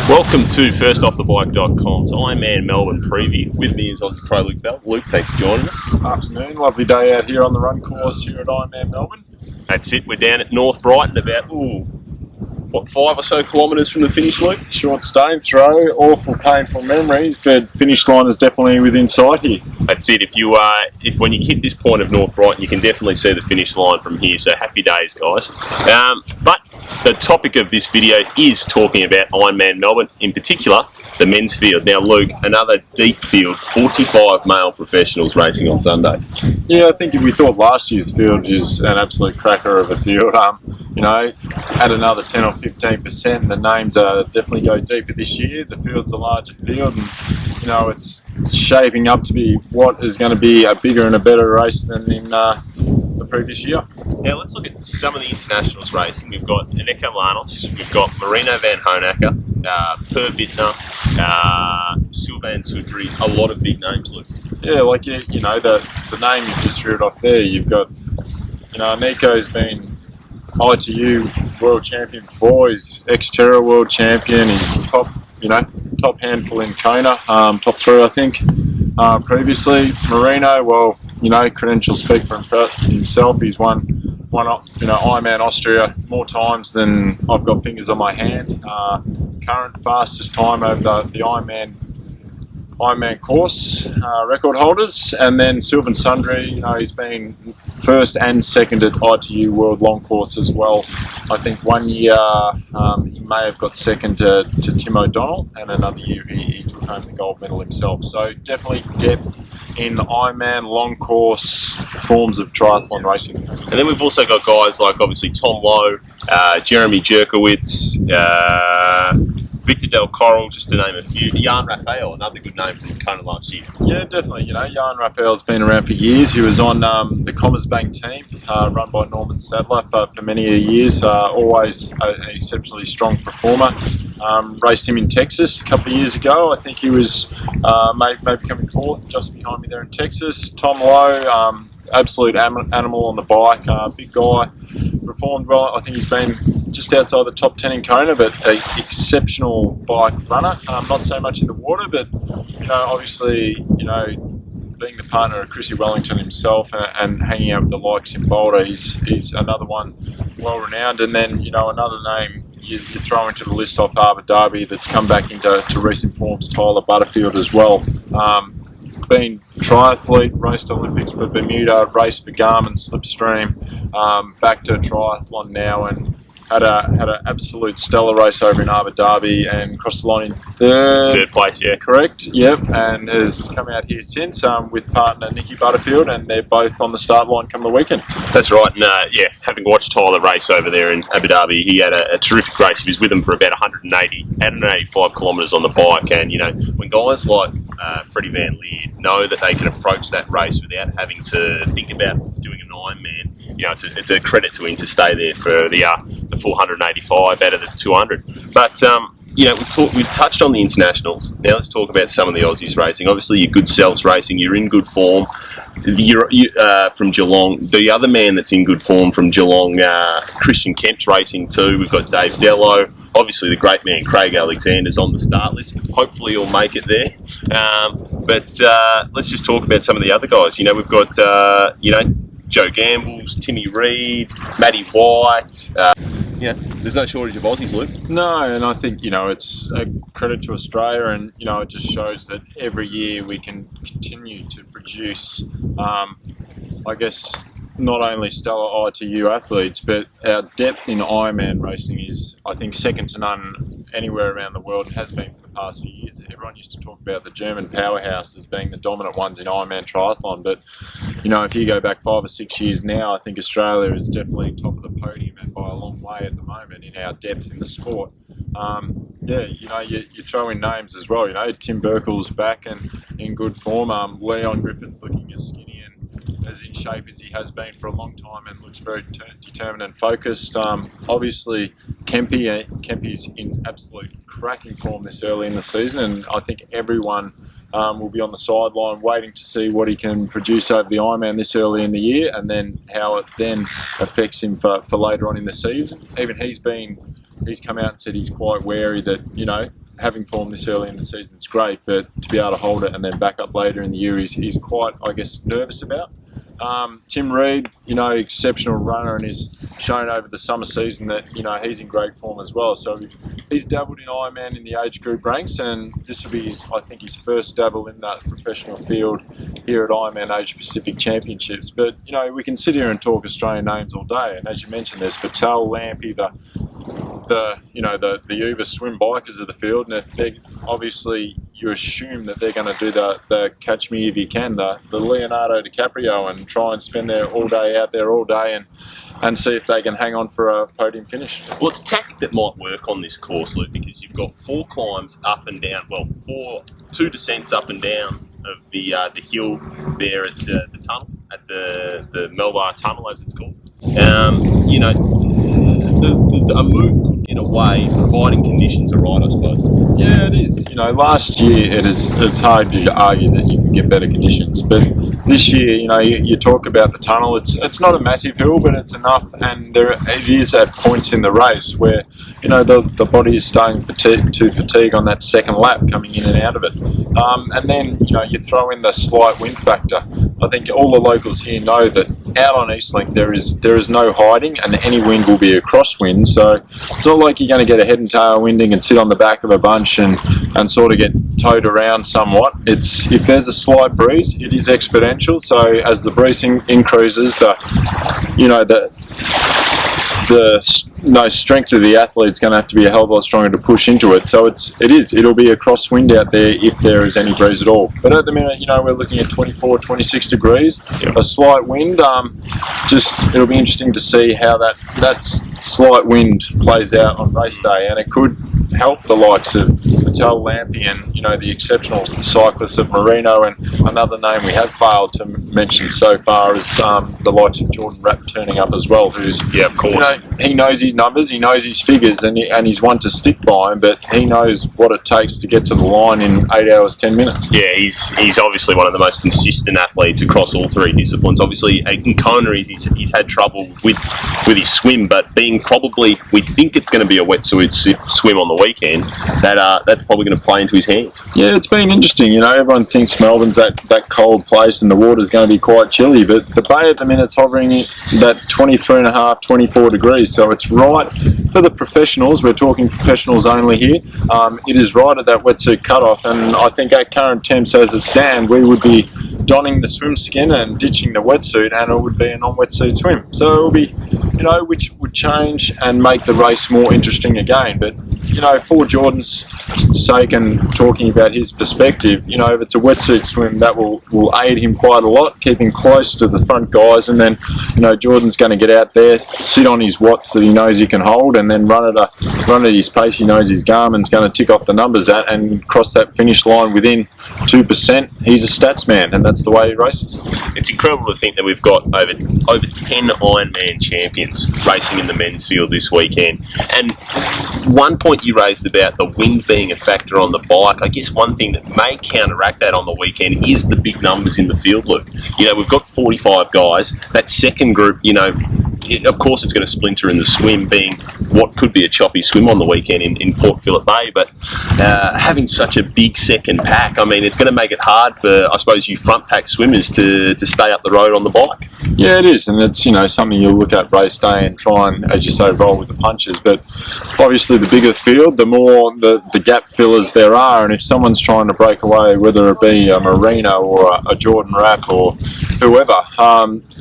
Welcome to firstoffthebike.com's Ironman Melbourne preview. With me is Aussie Pro Luke Bell. Luke, thanks for joining us. Afternoon, lovely day out here on the run course here at Ironman Melbourne. That's it, we're down at North Brighton, about 5 or so kilometres from the finish, Luke? Short stone throw, awful painful memories, but finish line is definitely within sight here. That's it, when you hit this point of North Brighton, you can definitely see the finish line from here, so happy days, guys. But the topic of this video is talking about Ironman Melbourne, in particular, the men's field. Now, Luke, another deep field, 45 male professionals racing on Sunday. Yeah, I think if we thought last year's field is an absolute cracker of a field, add another 10 or 15%, the names definitely go deeper this year. The field's a larger field, and it's shaping up to be what is going to be a bigger and a better race than in the previous year. Now let's look at some of the internationals racing. We've got Eneko Lanos, we've got Marino van Hoenacker, Per Bittner, Sylvain Sudri, a lot of big names, Luke. Yeah, the name you just reeled off there, you've got, Nico's been ITU world champion before, he's ex-Terra world champion, he's top handful in Kona, top 3 I think, previously. Marino, credentials speak for himself, he's won Ironman Austria more times than I've got fingers on my hand. Current fastest time over the Ironman course record holders, and then Sylvain Sundry, he's been first and second at ITU World Long Course as well. I think one year he may have got second to Tim O'Donnell, and another year he took home the gold medal himself. So definitely depth in Ironman long course forms of triathlon racing. And then we've also got guys like obviously Tom Lowe, Jeremy Jerkowitz, Victor Del Coral, just to name a few. Jan Raphael, another good name from Kona last year. Yeah, definitely. Jan Raphael's been around for years. He was on the Commersbank team, run by Norman Sadler for many years. Always an exceptionally strong performer. Raced him in Texas a couple of years ago. I think he was maybe coming fourth, just behind me there in Texas. Tom Lowe, absolute animal on the bike, big guy, performed well. I think he's been just outside the top 10 in Kona, but an exceptional bike runner. Not so much in the water, but obviously, being the partner of Chrissy Wellington himself and hanging out with the likes in Boulder, he's another one well renowned. And then another name you throw into the list off Abu Dhabi that's come back into recent forms, Tyler Butterfield as well. Been triathlete, raced Olympics for Bermuda, raced for Garmin Slipstream, back to triathlon now, and had an absolute stellar race over in Abu Dhabi and crossed the line in third place, yeah. Correct, yep, and has come out here since with partner Nicky Butterfield, and they're both on the start line come the weekend. That's right, and having watched Tyler race over there in Abu Dhabi, he had a terrific race. He was with them for about 185 kilometres on the bike, and when guys like Freddie Van Leer know that they can approach that race without having to think about doing an Ironman, it's a credit to him to stay there for the full 185 out of the 200. But we've touched on the internationals. Now let's talk about some of the Aussies racing. Obviously, you're good selves racing. You're in good form. You're from Geelong. The other man that's in good form from Geelong, Christian Kemp's racing too. We've got Dave Dello. Obviously, the great man Craig Alexander's on the start list. Hopefully, he'll make it there. But let's just talk about some of the other guys. We've got Joe Gambles, Timmy Reed, Matty White. There's no shortage of Aussies, Luke. No, and I think, it's a credit to Australia, and, it just shows that every year we can continue to produce, not only stellar ITU athletes, but our depth in Ironman racing is, I think, second to none anywhere around the world, and has been for the past few years. Everyone used to talk about the German powerhouse as being the dominant ones in Ironman triathlon, but if you go back 5 or 6 years now, I think Australia is definitely top of the podium, and by a long way at the moment in our depth in the sport. You throw in names as well. Tim Burkle's back and in good form. Leon Griffin's looking as skinny and as in shape as he has been for a long time, and looks very determined and focused. Obviously, Kempy's in absolute cracking form this early in the season, and I think everyone will be on the sideline waiting to see what he can produce over the Ironman this early in the year, and then how it then affects him for later on in the season. Even he's come out and said he's quite wary that, having form this early in the season is great, but to be able to hold it and then back up later in the year, he's quite, I guess, nervous about. Tim Reed, exceptional runner, and he's shown over the summer season that he's in great form as well. So he's dabbled in Ironman in the age group ranks, and this will be, I think, his first dabble in that professional field here at Ironman Asia Pacific Championships. But we can sit here and talk Australian names all day, and as you mentioned, there's Fattel, Lampy, the uber swim bikers of the field, and they obviously you assume that they're going to do the catch me if you can, the Leonardo DiCaprio, and try and spend their all day out there all day and see if they can hang on for a podium finish. Well, it's a tactic that might work on this course, Luke, because you've got 4 climbs up and down, 2 descents up and down of the hill there at the tunnel, at the Melbourne tunnel as it's called. A move could get away, providing conditions are right, I suppose. Yeah, it is. Last year it's hard to argue that you can get better conditions, but this year, you talk about the tunnel. It's not a massive hill, but it's enough, and it is at points in the race where the body is starting to fatigue on that second lap coming in and out of it, and then you throw in the slight wind factor. I think all the locals here know that out on Eastlink there is no hiding, and any wind will be a crosswind. So it's not like you're going to get a head and tail winding and sit on the back of a bunch and sort of get towed around somewhat. If there's a slight breeze, it is exponential. So as the breeze increases, the strength of the athlete's going to have to be a hell of a lot stronger to push into it. So it'll be a crosswind out there if there is any breeze at all. But at the minute, we're looking at 24, 26 degrees, a slight wind. It'll be interesting to see how that slight wind plays out on race day, and it could help the likes of Mattel, Lampy, and the exceptional cyclists of Marino, and another name we have failed to mention so far is the likes of Jordan Rapp turning up as well, who's of course he knows his numbers, he knows his figures, and he's one to stick by him, but he knows what it takes to get to the line in 8 hours 10 minutes. Yeah, he's obviously one of the most consistent athletes across all 3 disciplines. Obviously in Kona he's had trouble with his swim, but being probably, we think it's going to be a wetsuit swim on the weekend, that's probably going to play into his hands. Yeah, it's been interesting. Everyone thinks Melbourne's that cold place and the water's going to be quite chilly, but the bay at the minute's hovering at that 23.5, 24 degrees. So it's right for the professionals. We're talking professionals only here. It is right at that wetsuit cutoff, and I think at current temps as it stands, we would be donning the swim skin and ditching the wetsuit, and it would be a non-wetsuit swim. So it will be, which would change and make the race more interesting again. But for Jordan's sake and talking about his perspective, if it's a wetsuit swim, that will aid him quite a lot, keeping close to the front guys, and then Jordan's going to get out there, sit on his watts that he knows he can hold, and then run at his pace he knows his Garmin's going to tick off the numbers at, and cross that finish line within 2%. He's a stats man, and that's the way he races. It's incredible to think that we've got over 10 Ironman champions racing in the men's field this weekend. And one point you raised about the wind being a factor on the bike, I guess one thing that may counteract that on the weekend is the big numbers in the field, Luke. We've got 45 guys. That second group, of course it's going to splinter in the swim, being what could be a choppy swim on the weekend in Port Phillip Bay, but having such a big second pack, it's going to make it hard for, I suppose, you front pack swimmers to stay up the road on the bike. Yeah, it is, and it's something you'll look at race day and try and, as you say, roll with the punches. But obviously the bigger the field, the more the gap fillers there are, and if someone's trying to break away, whether it be a Marino or a Jordan Rapp or whoever,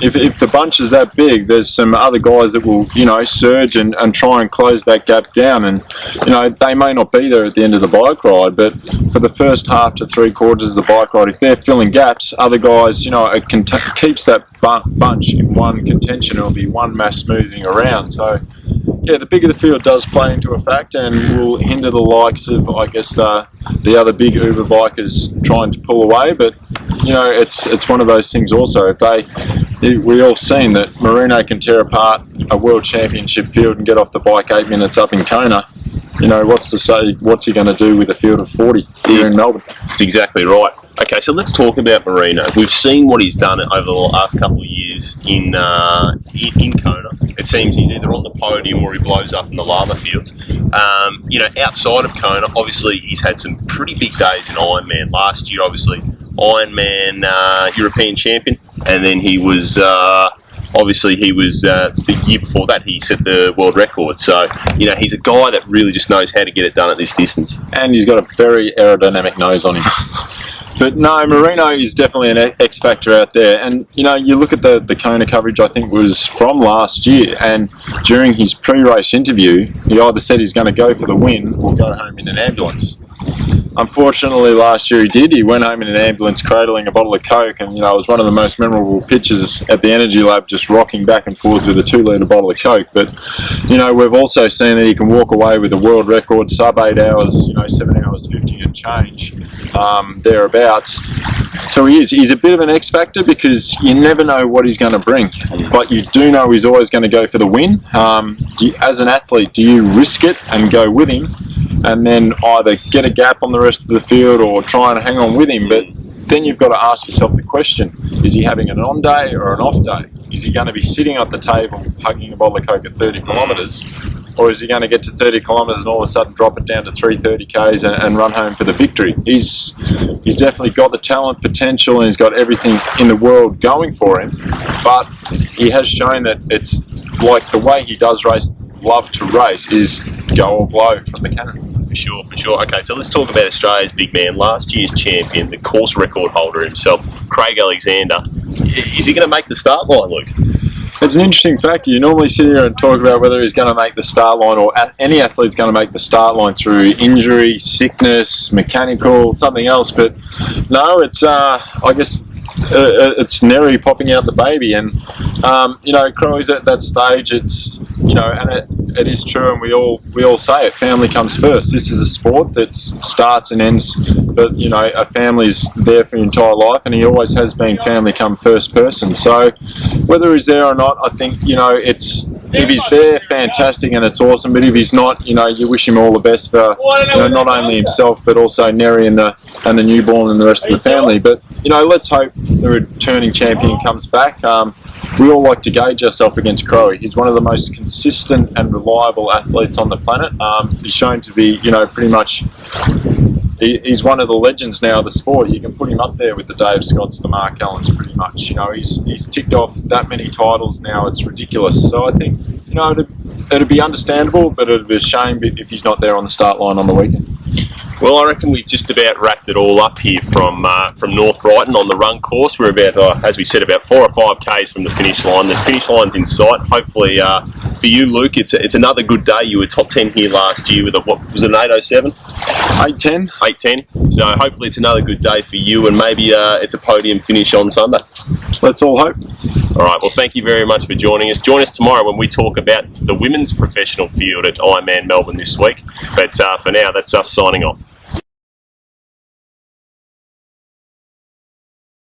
if the bunch is that big, there's some other guys that will surge and try and close that gap down, and they may not be there at the end of the bike ride, but for the first half to 3/4 of the bike ride, if they're filling gaps, other guys it keeps that bunch in one contention. It'll be one mass moving around. So yeah, the bigger the field does play into a fact, and will hinder the likes of, I guess, the other big Uber bikers trying to pull away. But it's one of those things also. We all seen that Marino can tear apart a world championship field and get off the bike 8 minutes up in Kona. What's to say, what's he going to do with a field of 40 here in Melbourne? That's exactly right. Okay, so let's talk about Marino. We've seen what he's done over the last couple of years in Kona. It seems he's either on the podium or he blows up in the lava fields. You know, outside of Kona, obviously he's had some pretty big days in Ironman. Last year, obviously, Ironman European champion, and then he was the year before that he set the world record. So, you know, he's a guy that really just knows how to get it done at this distance. And he's got a very aerodynamic nose on him. But no, Marino is definitely an X factor out there. And, you know, you look at the Kona coverage, I think was from last year, and during his pre-race interview, he either said he's going to go for the win or go home in an ambulance. Unfortunately, last year he did. He went home in an ambulance cradling a bottle of Coke, and, you know, it was one of the most memorable pictures at the Energy Lab, just rocking back and forth with a 2-litre bottle of Coke. But, you know, we've also seen that he can walk away with a world record, sub 8 hours, you know, 7 hours 50 and change, thereabouts. So he's a bit of an X factor, because you never know what he's going to bring, but you do know he's always going to go for the win. As an athlete, do you risk it and go with him, and then either get a gap on the rest of the field or try and hang on with him? But then you've got to ask yourself the question, is he having an on day or an off day? Is he going to be sitting at the table hugging a bottle of Coke at 30 kilometres, or is he going to get to 30 kilometres and all of a sudden drop it down to 3:30 k's and run home for the victory? He's definitely got the talent, potential, and he's got everything in the world going for him, but he has shown that it's like the way he does love to race is go or blow from the cannon. For sure. Okay, so let's talk about Australia's big man, last year's champion, the course record holder himself, Craig Alexander. Is he going to make the start line, Luke? It's an interesting factor. You normally sit here and talk about whether he's going to make the start line, or any athlete's going to make the start line through injury, sickness, mechanical, something else. But no, it's I guess it's Neri popping out the baby, and you know, Crowy's at that stage. It's, you know, and it is true, and we all say it. Family comes first. This is a sport that starts and ends, but, you know, a family's there for your entire life, and he always has been family come first person. So whether he's there or not, I think, you know, it's, if he's there, fantastic, and it's awesome. But if he's not, you know, you wish him all the best for, you know, not only himself but also Neri and the newborn and the rest of the family. But, you know, let's hope the returning champion comes back. We all like to gauge ourselves against Crowy. He's one of the most consistent and reliable athletes on the planet. He's shown to be, you know, pretty much, he's one of the legends now of the sport. You can put him up there with the Dave Scotts, the Mark Allens, pretty much. You know, he's ticked off that many titles now, it's ridiculous. So I think, you know, it'd be understandable, but it'd be a shame if he's not there on the start line on the weekend. Well, I reckon we've just about wrapped it all up here from North Brighton on the run course. We're about, as we said, about 4 or 5 k's from the finish line. The finish line's in sight. Hopefully, for you, Luke, it's another good day. You were top 10 here last year with what was it, an 8:07? 8:10. 8:10. So hopefully it's another good day for you, and maybe it's a podium finish on Sunday. Let's all hope. All right. Well, thank you very much for joining us. Join us tomorrow when we talk about the women's professional field at Ironman Melbourne this week. But for now, that's us signing off.